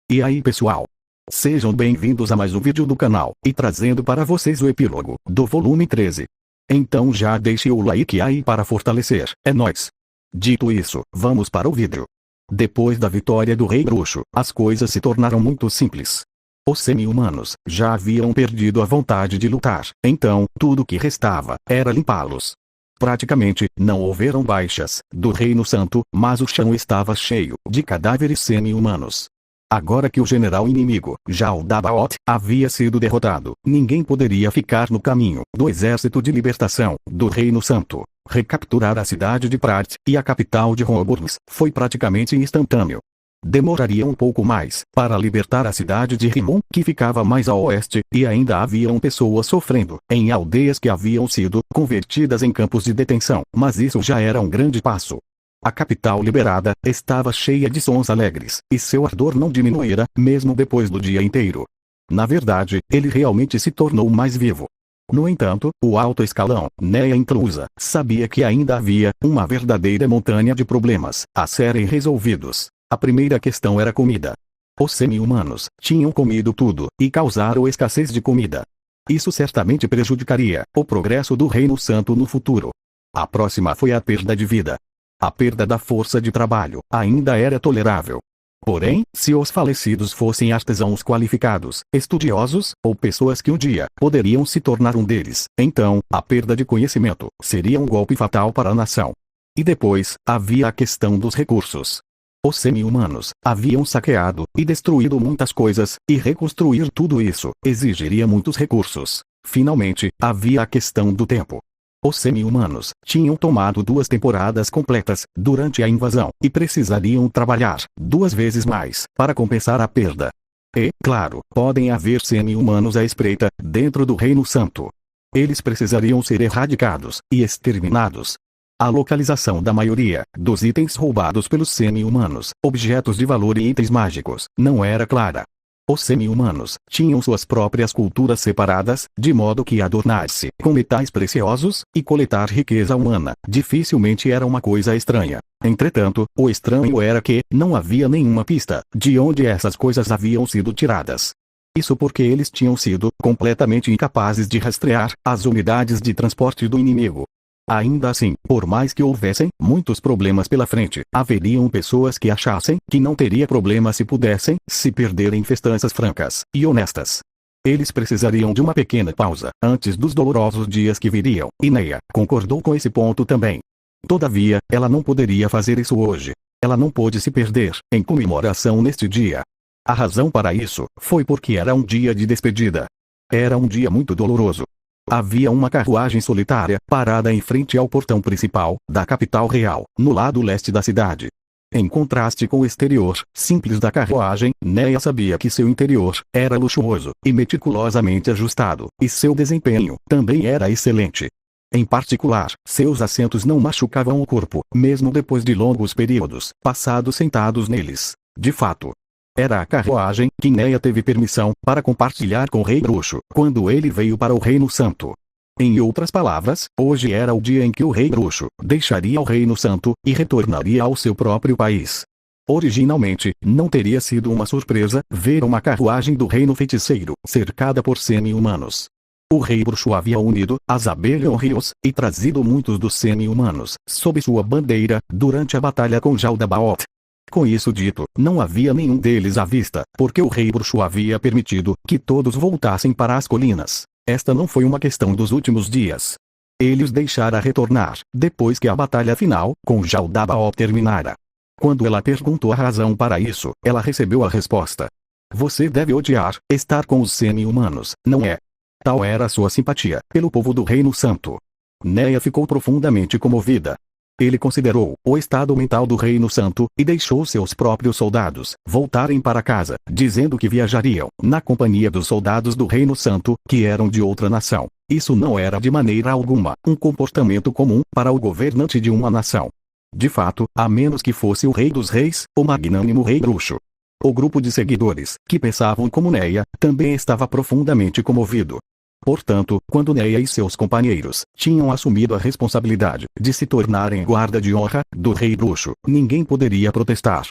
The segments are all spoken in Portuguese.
E aí pessoal? Sejam bem-vindos a mais um vídeo do canal, e trazendo para vocês o epílogo do volume 13. Então já deixe o like aí para fortalecer, é nóis! Dito isso, vamos para o vídeo. Depois da vitória do Rei Bruxo, as coisas se tornaram muito simples. Os semi-humanos já haviam perdido a vontade de lutar, então tudo que restava era limpá-los. Praticamente, não houveram baixas do Reino Santo, mas o chão estava cheio de cadáveres semi-humanos. Agora que o general inimigo, Jaldabaoth, havia sido derrotado, ninguém poderia ficar no caminho do exército de libertação do Reino Santo. Recapturar a cidade de Prat e a capital de Roborns foi praticamente instantâneo. Demoraria um pouco mais para libertar a cidade de Rimon, que ficava mais a oeste, e ainda haviam pessoas sofrendo em aldeias que haviam sido convertidas em campos de detenção, mas isso já era um grande passo. A capital liberada estava cheia de sons alegres, e seu ardor não diminuíra, mesmo depois do dia inteiro. Na verdade, ele realmente se tornou mais vivo. No entanto, o alto escalão, Neia inclusa, sabia que ainda havia uma verdadeira montanha de problemas a serem resolvidos. A primeira questão era comida. Os semi-humanos tinham comido tudo, e causaram escassez de comida. Isso certamente prejudicaria o progresso do Reino Santo no futuro. A próxima foi a perda de vida. A perda da força de trabalho ainda era tolerável. Porém, se os falecidos fossem artesãos qualificados, estudiosos, ou pessoas que um dia poderiam se tornar um deles, então, a perda de conhecimento seria um golpe fatal para a nação. E depois, havia a questão dos recursos. Os semi-humanos haviam saqueado e destruído muitas coisas, e reconstruir tudo isso exigiria muitos recursos. Finalmente, havia a questão do tempo. Os semi-humanos tinham tomado 2 temporadas completas durante a invasão, e precisariam trabalhar 2 vezes mais para compensar a perda. E, claro, podem haver semi-humanos à espreita dentro do Reino Santo. Eles precisariam ser erradicados e exterminados. A localização da maioria dos itens roubados pelos semi-humanos, objetos de valor e itens mágicos, não era clara. Os semi-humanos tinham suas próprias culturas separadas, de modo que adornar-se com metais preciosos e coletar riqueza humana dificilmente era uma coisa estranha. Entretanto, o estranho era que não havia nenhuma pista de onde essas coisas haviam sido tiradas. Isso porque eles tinham sido completamente incapazes de rastrear as unidades de transporte do inimigo. Ainda assim, por mais que houvessem muitos problemas pela frente, haveriam pessoas que achassem que não teria problema se pudessem se perder em festanças francas e honestas. Eles precisariam de uma pequena pausa antes dos dolorosos dias que viriam, e Neia concordou com esse ponto também. Todavia, ela não poderia fazer isso hoje. Ela não pôde se perder em comemoração neste dia. A razão para isso foi porque era um dia de despedida. Era um dia muito doloroso. Havia uma carruagem solitária parada em frente ao portão principal da capital real, no lado leste da cidade. Em contraste com o exterior simples da carruagem, Neia sabia que seu interior era luxuoso e meticulosamente ajustado, e seu desempenho também era excelente. Em particular, seus assentos não machucavam o corpo, mesmo depois de longos períodos passados sentados neles. De fato, era a carruagem que Neia teve permissão para compartilhar com o Rei Bruxo quando ele veio para o Reino Santo. Em outras palavras, hoje era o dia em que o Rei Bruxo deixaria o Reino Santo e retornaria ao seu próprio país. Originalmente, não teria sido uma surpresa ver uma carruagem do Reino Feiticeiro cercada por semi-humanos. O Rei Bruxo havia unido as Abelion Rios e trazido muitos dos semi-humanos sob sua bandeira durante a batalha com Jaldabaoth. Com isso dito, não havia nenhum deles à vista, porque o Rei Bruxo havia permitido que todos voltassem para as colinas. Esta não foi uma questão dos últimos dias. Ele os deixara retornar, depois que a batalha final, com Jaldabaoth terminara. Quando ela perguntou a razão para isso, ela recebeu a resposta. Você deve odiar estar com os semi-humanos, não é? Tal era sua simpatia pelo povo do Reino Santo. Neia ficou profundamente comovida. Ele considerou o estado mental do Reino Santo, e deixou seus próprios soldados voltarem para casa, dizendo que viajariam na companhia dos soldados do Reino Santo, que eram de outra nação. Isso não era de maneira alguma um comportamento comum para o governante de uma nação. De fato, a menos que fosse o Rei dos Reis, o magnânimo Rei Bruxo. O grupo de seguidores, que pensavam como Neia, também estava profundamente comovido. Portanto, quando Neia e seus companheiros tinham assumido a responsabilidade de se tornarem guarda de honra do Rei Bruxo, ninguém poderia protestar.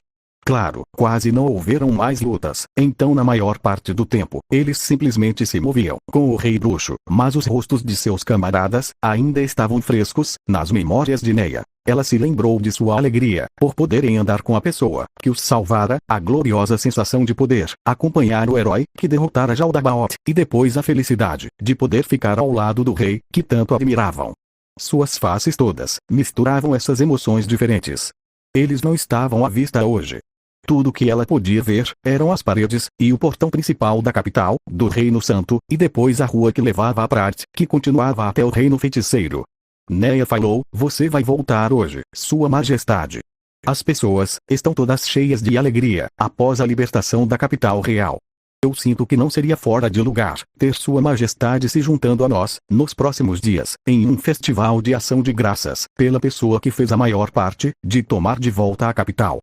Claro, quase não houveram mais lutas, então na maior parte do tempo, eles simplesmente se moviam com o rei bruxo, mas os rostos de seus camaradas ainda estavam frescos nas memórias de Neia. Ela se lembrou de sua alegria por poderem andar com a pessoa que os salvara, a gloriosa sensação de poder acompanhar o herói que derrotara Jaldabaoth, e depois a felicidade de poder ficar ao lado do rei que tanto admiravam. Suas faces todas misturavam essas emoções diferentes. Eles não estavam à vista hoje. Tudo que ela podia ver eram as paredes e o portão principal da capital, do Reino Santo, e depois a rua que levava a Prat, que continuava até o Reino Feiticeiro. Neia falou: você vai voltar hoje, Sua Majestade. As pessoas estão todas cheias de alegria após a libertação da capital real. Eu sinto que não seria fora de lugar ter Sua Majestade se juntando a nós, nos próximos dias, em um festival de ação de graças, pela pessoa que fez a maior parte de tomar de volta a capital.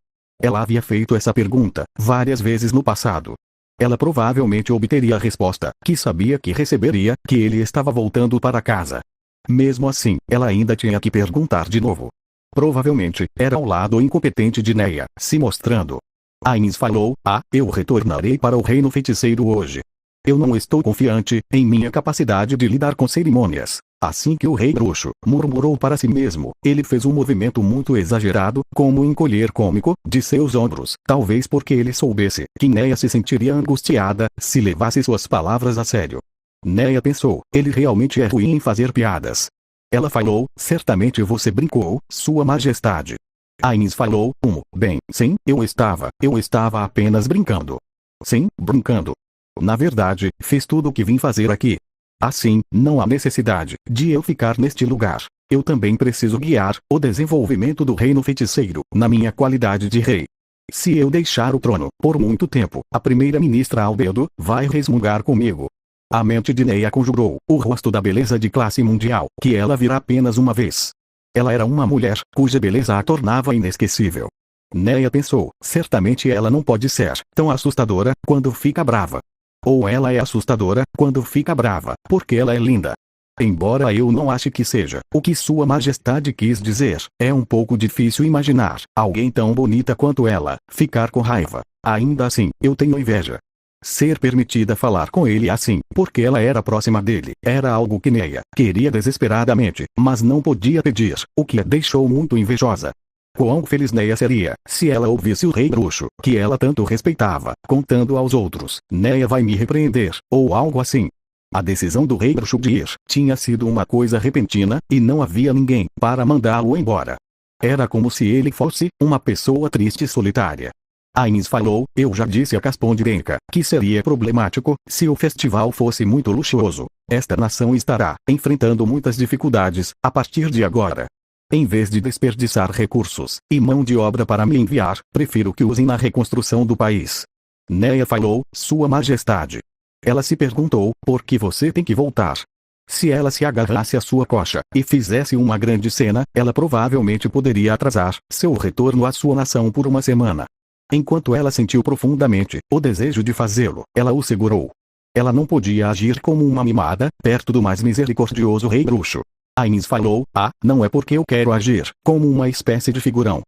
Ela havia feito essa pergunta várias vezes no passado. Ela provavelmente obteria a resposta que sabia que receberia, que ele estava voltando para casa. Mesmo assim, ela ainda tinha que perguntar de novo. Provavelmente, era ao lado incompetente de Neia, se mostrando. Ainz falou: eu retornarei para o Reino Feiticeiro hoje. Eu não estou confiante em minha capacidade de lidar com cerimônias. Assim que o rei bruxo murmurou para si mesmo, ele fez um movimento muito exagerado, como um encolher cômico, de seus ombros, talvez porque ele soubesse que Neia se sentiria angustiada se levasse suas palavras a sério. Neia pensou: ele realmente é ruim em fazer piadas. Ela falou: certamente você brincou, Sua Majestade. Ainz falou: bem, sim, eu estava apenas brincando. Sim, brincando. Na verdade, fiz tudo o que vim fazer aqui. Assim, não há necessidade de eu ficar neste lugar. Eu também preciso guiar o desenvolvimento do Reino Feiticeiro, na minha qualidade de rei. Se eu deixar o trono por muito tempo, a primeira-ministra Albedo vai resmungar comigo. A mente de Neia conjurou o rosto da beleza de classe mundial, que ela virá apenas uma vez. Ela era uma mulher cuja beleza a tornava inesquecível. Neia pensou: certamente ela não pode ser tão assustadora quando fica brava. Ou ela é assustadora quando fica brava, porque ela é linda. Embora eu não ache que seja o que Sua Majestade quis dizer, é um pouco difícil imaginar alguém tão bonita quanto ela ficar com raiva. Ainda assim, eu tenho inveja. Ser permitida falar com ele assim, porque ela era próxima dele, era algo que Neia queria desesperadamente, mas não podia pedir, o que a deixou muito invejosa. Quão feliz Neia seria se ela ouvisse o rei bruxo, que ela tanto respeitava, contando aos outros: Neia vai me repreender, ou algo assim. A decisão do rei bruxo de ir tinha sido uma coisa repentina, e não havia ninguém para mandá-lo embora. Era como se ele fosse uma pessoa triste e solitária. Ainz falou: eu já disse a Caspon de Benca que seria problemático se o festival fosse muito luxuoso. Esta nação estará enfrentando muitas dificuldades a partir de agora. Em vez de desperdiçar recursos e mão de obra para me enviar, prefiro que usem na reconstrução do país. Neia falou: Sua Majestade. Ela se perguntou: por que você tem que voltar? Se ela se agarrasse à sua coxa e fizesse uma grande cena, ela provavelmente poderia atrasar seu retorno à sua nação por uma semana. Enquanto ela sentiu profundamente o desejo de fazê-lo, ela o segurou. Ela não podia agir como uma mimada, perto do mais misericordioso rei bruxo. Ainz falou: não é porque eu quero agir como uma espécie de figurão.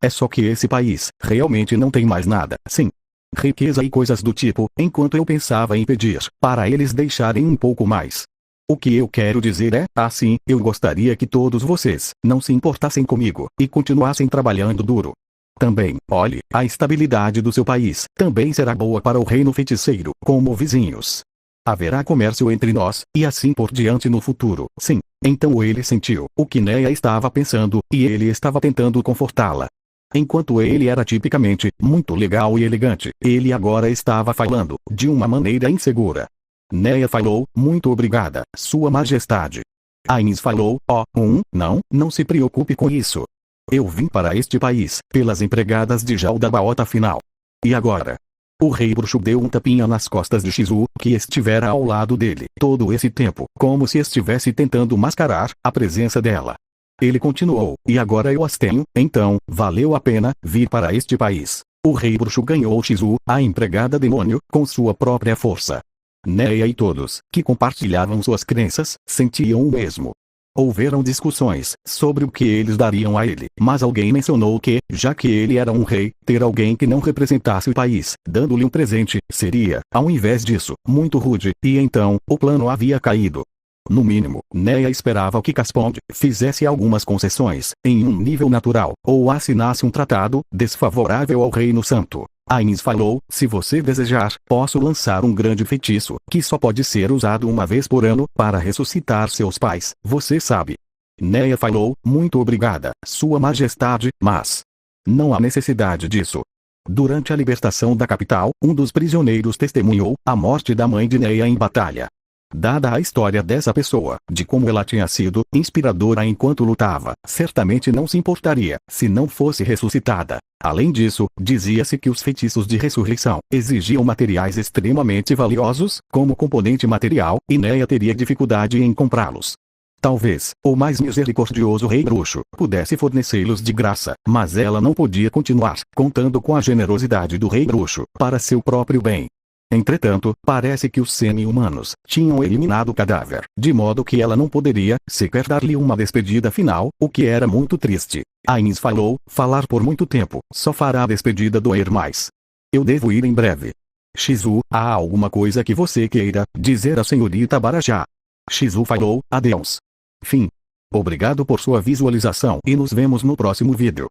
É só que esse país realmente não tem mais nada, sim. Riqueza e coisas do tipo, enquanto eu pensava em pedir para eles deixarem um pouco mais. O que eu quero dizer é, assim, eu gostaria que todos vocês não se importassem comigo e continuassem trabalhando duro. Também, olhe, a estabilidade do seu país também será boa para o Reino Feiticeiro, como vizinhos. Haverá comércio entre nós, e assim por diante no futuro, sim. Então ele sentiu o que Neia estava pensando, e ele estava tentando confortá-la. Enquanto ele era tipicamente muito legal e elegante, ele agora estava falando de uma maneira insegura. Neia falou: muito obrigada, Sua Majestade. Ainz falou: não se preocupe com isso. Eu vim para este país pelas empregadas de Jaldabaoth afinal. E agora? O rei bruxo deu um tapinha nas costas de Shizu, que estivera ao lado dele todo esse tempo, como se estivesse tentando mascarar a presença dela. Ele continuou: e agora eu as tenho, então, valeu a pena vir para este país. O rei bruxo ganhou Shizu, a empregada demônio, com sua própria força. Neia e todos, que compartilhavam suas crenças, sentiam o mesmo. Houveram discussões sobre o que eles dariam a ele, mas alguém mencionou que, já que ele era um rei, ter alguém que não representasse o país, dando-lhe um presente, seria, ao invés disso, muito rude, e então, o plano havia caído. No mínimo, Neia esperava que Caspond fizesse algumas concessões, em um nível natural, ou assinasse um tratado desfavorável ao Reino Santo. Ainz falou: se você desejar, posso lançar um grande feitiço, que só pode ser usado uma vez por ano, para ressuscitar seus pais, você sabe. Neia falou: muito obrigada, Sua Majestade, mas não há necessidade disso. Durante a libertação da capital, um dos prisioneiros testemunhou a morte da mãe de Neia em batalha. Dada a história dessa pessoa, de como ela tinha sido inspiradora enquanto lutava, certamente não se importaria, se não fosse ressuscitada. Além disso, dizia-se que os feitiços de ressurreição exigiam materiais extremamente valiosos, como componente material, e Neia teria dificuldade em comprá-los. Talvez, o mais misericordioso rei bruxo pudesse fornecê-los de graça, mas ela não podia continuar contando com a generosidade do rei bruxo para seu próprio bem. Entretanto, parece que os semi-humanos tinham eliminado o cadáver, de modo que ela não poderia sequer dar-lhe uma despedida final, o que era muito triste. Ainz falou: falar por muito tempo só fará a despedida doer mais. Eu devo ir em breve. Shizu, há alguma coisa que você queira dizer à senhorita Barajá? Shizu falou: adeus. Fim. Obrigado por sua visualização e nos vemos no próximo vídeo.